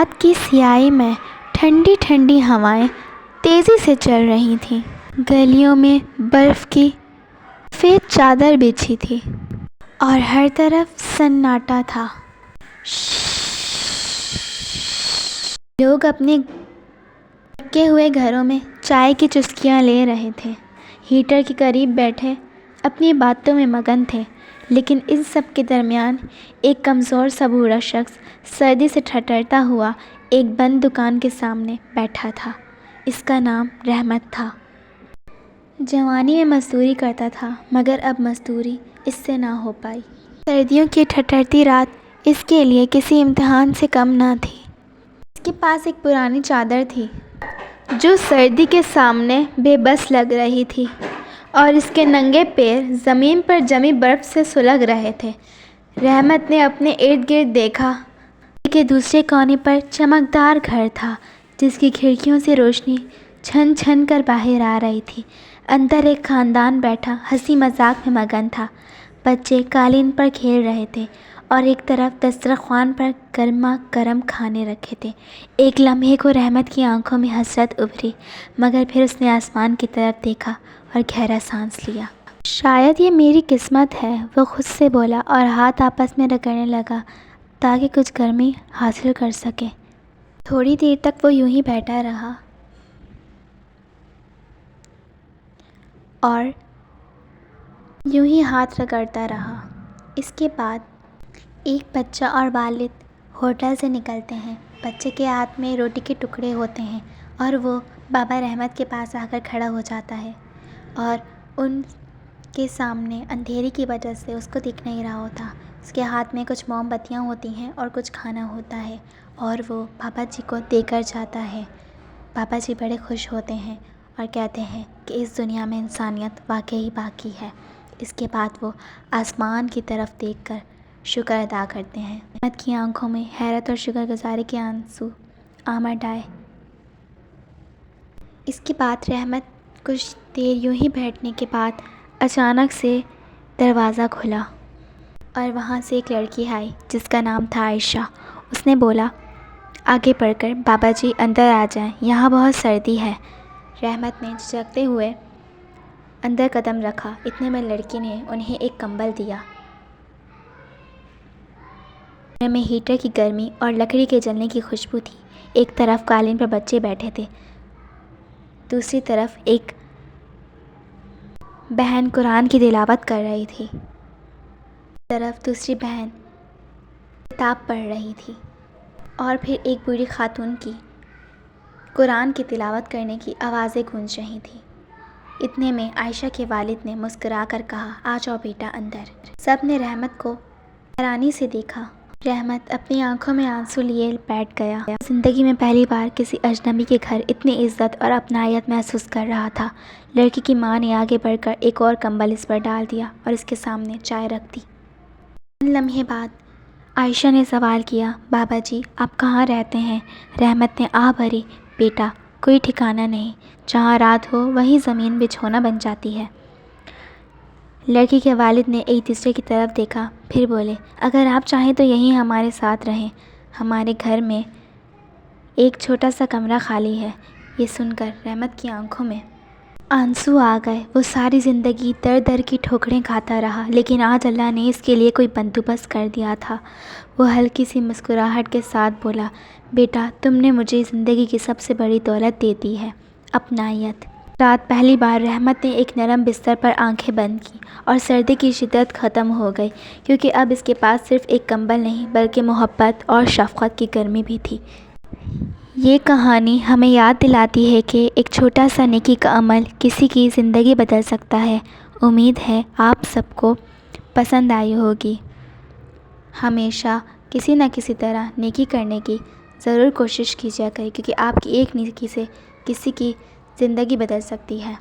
رات کی سیاہی میں ٹھنڈی ٹھنڈی ہوائیں تیزی سے چل رہی تھیں۔ گلیوں میں برف کی سفید چادر بچھی تھی اور ہر طرف سناٹا تھا۔ لوگ اپنے ڈھکے ہوئے گھروں میں چائے کی چسکیاں لے رہے تھے، ہیٹر کے قریب بیٹھے اپنی باتوں میں مگن تھے۔ لیکن ان سب کے درمیان ایک کمزور سا بوڑھا شخص سردی سے ٹھٹرتا ہوا ایک بند دکان کے سامنے بیٹھا تھا۔ اس کا نام رحمت تھا۔ جوانی میں مزدوری کرتا تھا، مگر اب مزدوری اس سے نہ ہو پائی۔ سردیوں کی ٹھٹرتی رات اس کے لیے کسی امتحان سے کم نہ تھی۔ اس کے پاس ایک پرانی چادر تھی جو سردی کے سامنے بے بس لگ رہی تھی اور اس کے ننگے پیر زمین پر جمی برف سے سلگ رہے تھے۔ رحمت نے اپنے ارد گرد دیکھا کہ دوسرے کونے پر چمکدار گھر تھا جس کی کھڑکیوں سے روشنی چھن چھن کر باہر آ رہی تھی۔ اندر ایک خاندان بیٹھا ہنسی مذاق میں مگن تھا۔ بچے قالین پر کھیل رہے تھے اور ایک طرف دسترخوان پر گرما گرم کھانے رکھے تھے۔ ایک لمحے کو رحمت کی آنکھوں میں حسرت ابھری، مگر پھر اس نے آسمان کی طرف دیکھا اور گہرا سانس لیا۔ شاید یہ میری قسمت ہے، وہ خود سے بولا اور ہاتھ آپس میں رگڑنے لگا تاکہ کچھ گرمی حاصل کر سکے۔ تھوڑی دیر تک وہ یوں ہی بیٹھا رہا اور یوں ہی ہاتھ رگڑتا رہا۔ اس کے بعد ایک بچہ اور والد ہوٹل سے نکلتے ہیں۔ بچے کے ہاتھ میں روٹی کے ٹکڑے ہوتے ہیں اور وہ بابا رحمت کے پاس آ کر کھڑا ہو جاتا ہے اور ان کے سامنے اندھیرے کی وجہ سے اس کو دکھ نہیں رہا ہوتا۔ اس کے ہاتھ میں کچھ موم بتیاں ہوتی ہیں اور کچھ کھانا ہوتا ہے اور وہ بابا جی کو دے کر جاتا ہے۔ بابا جی بڑے خوش ہوتے ہیں اور کہتے ہیں کہ اس دنیا میں انسانیت واقعی باقی ہے۔ اس کے بعد وہ آسمان کی طرف دیکھ کر شکر ادا کرتے ہیں۔ رحمت کی آنکھوں میں حیرت اور شکر گزاری کے آنسو آمڈ آئے۔ اس کے بعد رحمت کچھ دیر یوں ہی بیٹھنے کے بعد اچانک سے دروازہ کھلا اور وہاں سے ایک لڑکی آئی جس کا نام تھا عائشہ۔ اس نے بولا آگے بڑھ کر، بابا جی اندر آ جائیں، یہاں بہت سردی ہے۔ رحمت نے جھجکتے ہوئے اندر قدم رکھا۔ اتنے میں لڑکی نے انہیں ایک کمبل دیا۔ کمرے میں ہیٹر کی گرمی اور لکڑی کے جلنے کی خوشبو تھی۔ ایک طرف قالین پر بچے بیٹھے تھے، دوسری طرف ایک بہن قرآن کی تلاوت کر رہی تھی، طرف دوسری بہن کتاب پڑھ رہی تھی اور پھر ایک بوڑھی خاتون کی قرآن کی تلاوت کرنے کی آوازیں گونج رہی تھیں۔ اتنے میں عائشہ کے والد نے مسکرا کر کہا آ جاؤ بیٹا اندر۔ سب نے رحمت کو حیرانی سے دیکھا۔ رحمت اپنی آنکھوں میں آنسو لیے بیٹھ گیا۔ زندگی میں پہلی بار کسی اجنبی کے گھر اتنی عزت اور اپنائیت محسوس کر رہا تھا۔ لڑکی کی ماں نے آگے بڑھ کر ایک اور کمبل اس پر ڈال دیا اور اس کے سامنے چائے رکھ دی۔ چند لمحے بعد عائشہ نے سوال کیا بابا جی آپ کہاں رہتے ہیں؟ رحمت نے آہ بھری بیٹا کوئی ٹھکانہ نہیں، جہاں رات ہو وہیں زمین بچھونا بن جاتی ہے۔ لڑکی کے والد نے ایک دوسرے کی طرف دیکھا، پھر بولے اگر آپ چاہیں تو یہیں ہمارے ساتھ رہیں، ہمارے گھر میں ایک چھوٹا سا کمرہ خالی ہے۔ یہ سن کر رحمت کی آنکھوں میں آنسو آ گئے۔ وہ ساری زندگی در در کی ٹھوکریں کھاتا رہا، لیکن آج اللہ نے اس کے لیے کوئی بندوبست کر دیا تھا۔ وہ ہلکی سی مسکراہٹ کے ساتھ بولا بیٹا تم نے مجھے زندگی کی سب سے بڑی دولت دے دی ہے، اپنائیت۔ رات پہلی بار رحمت نے ایک نرم بستر پر آنکھیں بند کی اور سردی کی شدت ختم ہو گئی، کیونکہ اب اس کے پاس صرف ایک کمبل نہیں بلکہ محبت اور شفقت کی گرمی بھی تھی۔ یہ کہانی ہمیں یاد دلاتی ہے کہ ایک چھوٹا سا نیکی کا عمل کسی کی زندگی بدل سکتا ہے۔ امید ہے آپ سب کو پسند آئی ہوگی۔ ہمیشہ کسی نہ کسی طرح نیکی کرنے کی ضرور کوشش کیجیا کریں، کیونکہ آپ کی ایک نیکی سے کسی کی زندگی بدل سکتی ہے۔